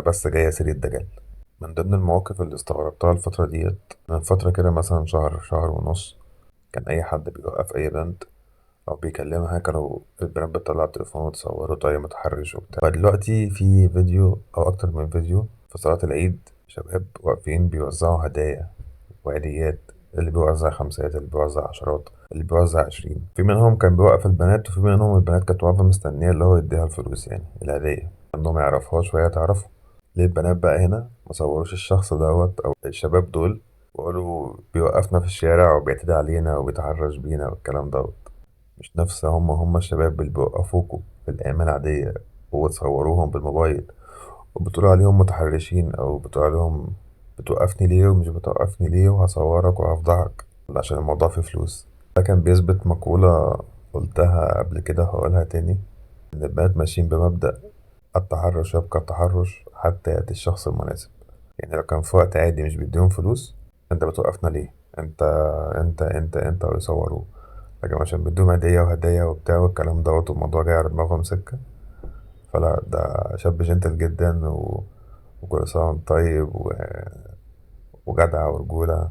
بس جاية سيرة دجال. من ضمن المواقف اللي استغربتها الفترة ديت، من فترة كده مثلا شهر ونص، كان أي حد بيوقف أي بنت أو بيكلمها كانوا البنات بتطلع التليفون وتصوره طريقة متحرش وبتاع. فدلوقتي في فيديو أو أكتر من فيديو في صلاة العيد، شباب واقفين بيوزعوا هدايا وعيديات، اللي بيوزع خمسات، اللي بيوزع عشرات، اللي بيوزع 20. في منهم كان بيوقف البنات، وفي منهم البنات كانت واقفة مستنية اللي هو يديها الفلوس، يعني الهدية، إنه ما يعرفهاش وهي تعرفه. ليه البنات بقى هنا ما صوروش الشخص دوت أو الشباب دول وقالوا بيوقفنا في الشارع وبيعتدي علينا وبيتحرش بينا والكلام دوت؟ مش نفس هم الشباب اللي بيوقفوكوا في الأيام العادية وتصوروهم بالموبايل وبتقولوا عليهم متحرشين، أو بتقولوا عليهم بتوقفني ليه ومش بتوقفني ليه وهصورك وهفضحك عشان الموضوع فيه فلوس؟ ده كان بيثبت مقولة قلتها قبل كده وهقولها تاني، إن البنات ماشيين بمبدأ التحرش يبقى التحرش حتى يأتي الشخص المناسب. يعني لو كان في وقت عادي مش بيديهم فلوس، انت بتوقفنا ليه؟ انت ويصوروه. لكن عشان بيدوهم هدية وهدايا وبتاع والكلام دوت، والموضوع جاي على دماغهم سكة. فلا، ده شاب جنتل جدا وكل سنة وانت طيب وجدع ورجولة.